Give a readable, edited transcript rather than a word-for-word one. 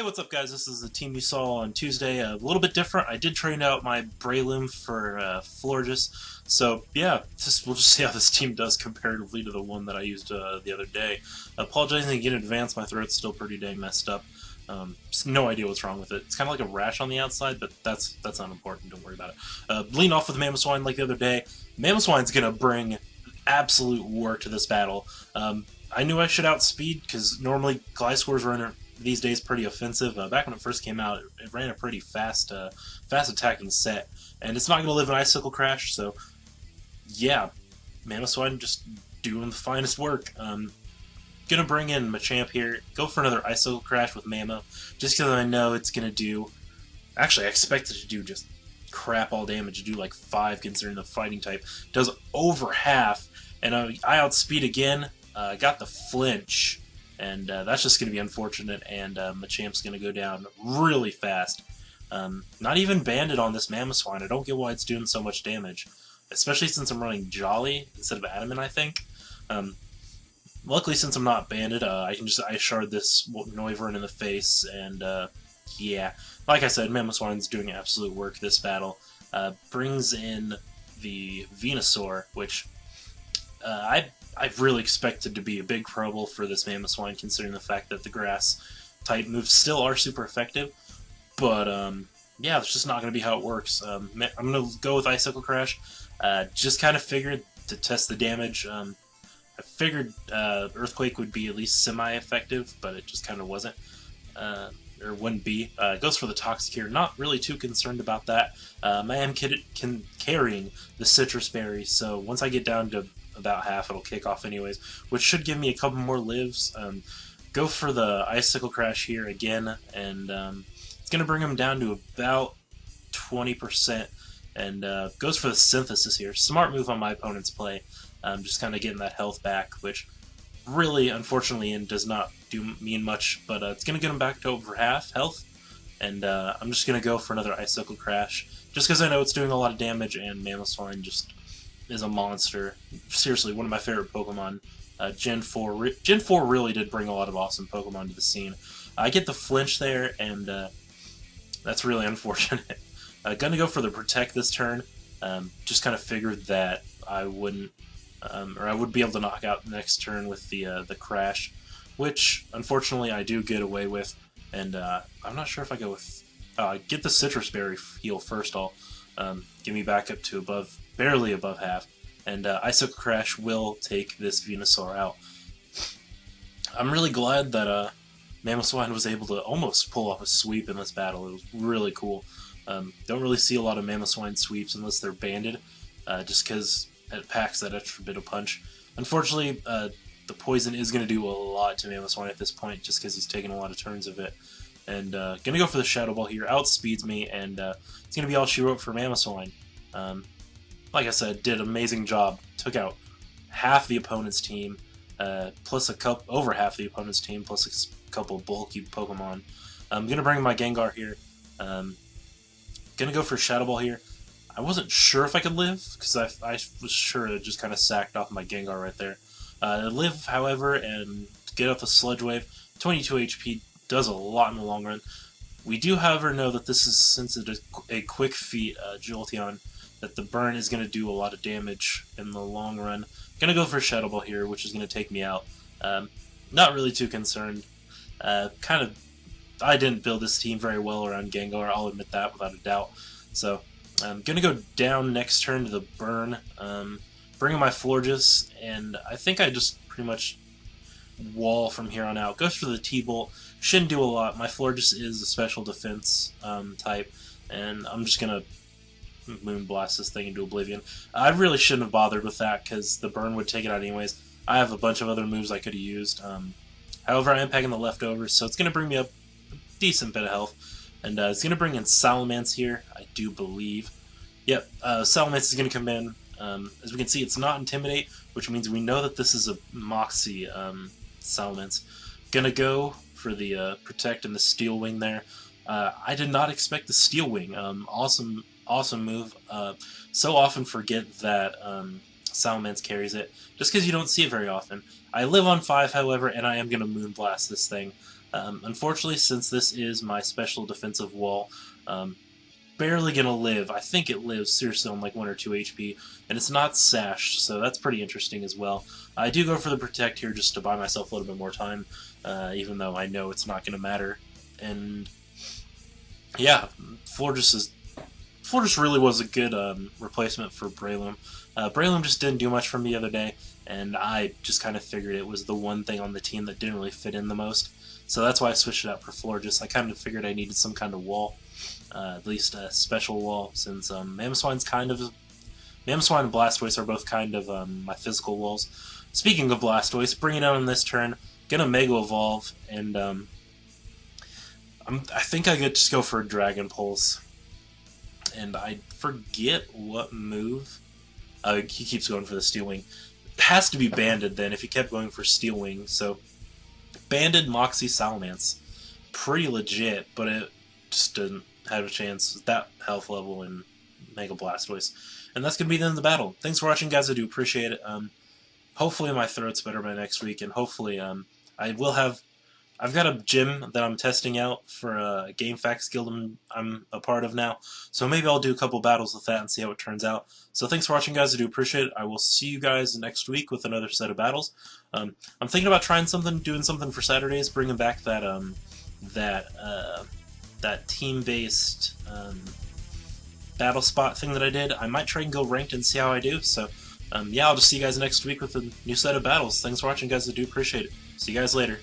what's up guys? This is the team you saw on Tuesday. A little bit different. I did train out my Breloom for Florges. So yeah, we'll just see how this team does comparatively to the one that I used the other day. Apologizing again in advance, my throat's still pretty dang messed up. Just no idea what's wrong with it. It's kind of like a rash on the outside, but that's not important. Don't worry about it. Lean off with MAMOSWINE like the other day. MAMOSWINE's going to bring absolute work to this battle. I knew I should outspeed because normally Gliscor's run these days pretty offensive. Back when it first came out, it ran a pretty fast attacking set, and it's not going to live in Icicle Crash. So yeah, MAMOSWINE just doing the finest work. Gonna bring in Machamp here. Go for another Icicle Crash with Mamo, just because I know it's gonna do. Actually, I expect it to do just crap all damage. Do like 5 considering the fighting type. Does over half, and I outspeed again. Got the flinch, and that's just going to be unfortunate, and Machamp's going to go down really fast. Not even banded on this Mamoswine. I don't get why it's doing so much damage, especially since I'm running Jolly instead of Adamant, I think. Luckily, since I'm not banded, I can just Ice Shard this Noivern in the face, and yeah. Like I said, Mamoswine's doing absolute work this battle. Brings in the Venusaur, which I really expected to be a big trouble for this Mamoswine, considering the fact that the grass type moves still are super effective. But yeah, it's just not going to be how it works. I'm going to go with Icicle Crash. Just kind of figured to test the damage. I figured Earthquake would be at least semi-effective, but it just kind of wasn't. Or wouldn't be. Goes for the Toxic here. Not really too concerned about that. I am carrying the Citrus Berry, so once I get down to about half, it'll kick off anyways, which should give me a couple more lives. Go for the Icicle Crash here again, and it's going to bring him down to about 20%, and goes for the Synthesis here. Smart move on my opponent's play, just kind of getting that health back, which really, unfortunately, does not mean much, but it's going to get him back to over half health, and I'm just going to go for another Icicle Crash, just because I know it's doing a lot of damage, and Mamoswine just is a monster. Seriously, one of my favorite Pokemon. Gen 4 really did bring a lot of awesome Pokemon to the scene. I get the flinch there, and that's really unfortunate. Gonna go for the Protect this turn. Just kind of figured that I wouldn't, or I would be able to knock out the next turn with the Crash, which unfortunately I do get away with. And I'm not sure if I go with get the Citrus Berry heal first. All give me back up to barely above half, and Icicle Crash will take this Venusaur out. I'm really glad that Mamoswine was able to almost pull off a sweep in this battle. It was really cool. Don't really see a lot of Mamoswine sweeps unless they're banded, just because it packs that extra bit of punch. Unfortunately, the poison is going to do a lot to Mamoswine at this point, just because he's taking a lot of turns of it. And gonna go for the Shadow Ball here. Outspeeds me, and it's gonna be all she wrote for Mamoswine. Like I said, did an amazing job. Took out half the opponent's team, plus over half the opponent's team, plus a couple bulky Pokemon. I'm gonna bring my Gengar here. Gonna go for Shadow Ball here. I wasn't sure if I could live, because I was sure it just kind of sacked off my Gengar right there. Live, however, and get up the Sludge Wave. 22 HP does a lot in the long run. We do, however, know that this is, since it is a quick feat, Jolteon, that the burn is going to do a lot of damage in the long run. Gonna go for Shadow Ball here, which is going to take me out. Not really too concerned. I didn't build this team very well around Gengar, I'll admit that without a doubt. So I'm going to go down next turn to the burn, bring in my Florges, and I think I just pretty much wall from here on out. Goes for the T-Bolt. Shouldn't do a lot. My Florges is a special defense type, and I'm just going to Moonblast this thing into oblivion. I really shouldn't have bothered with that, because the burn would take it out anyways. I have a bunch of other moves I could have used. However, I am packing the leftovers, so it's going to bring me up a decent bit of health. And it's going to bring in Salamence here, I do believe. Yep, Salamence is going to come in. As we can see, it's not Intimidate, which means we know that this is a Moxie Salamence. Gonna go for the Protect and the Steel Wing there. I did not expect the Steel Wing. Awesome move. So often forget that Salamence carries it, just because you don't see it very often. I live on 5, however, and I am going to Moonblast this thing. Unfortunately, since this is my special defensive wall, barely gonna live. I think it lives seriously on like 1 or 2 HP, and it's not sashed, so that's pretty interesting as well. I do go for the protect here just to buy myself a little bit more time, even though I know it's not gonna matter. And yeah, Florges really was a good replacement for Breloom. Breloom just didn't do much for me the other day, and I just kind of figured it was the one thing on the team that didn't really fit in the most. So that's why I switched it out for Florges. I kind of figured I needed some kind of wall, at least a special wall, since Mamoswine and Blastoise are both kind of my physical walls. Speaking of Blastoise, bringing it out on this turn, gonna Mega Evolve, and I think I could just go for a Dragon Pulse. And I forget what move. He keeps going for the Steel Wing. It has to be Banded then if he kept going for Steel Wing. So Banded Moxie Salamence. Pretty legit, but it just didn't have a chance with that health level in Mega Blastoise. And that's going to be the end of the battle. Thanks for watching, guys. I do appreciate it. Hopefully my throat's better by next week, and hopefully I've got a gym that I'm testing out for a GameFreak guild I'm a part of now, so maybe I'll do a couple battles with that and see how it turns out. So thanks for watching, guys. I do appreciate it. I will see you guys next week with another set of battles. I'm thinking about trying something, doing something for Saturdays, bringing back that that team-based battle spot thing that I did. I might try and go ranked and see how I do. So yeah, I'll just see you guys next week with a new set of battles. Thanks for watching, guys. I do appreciate it. See you guys later.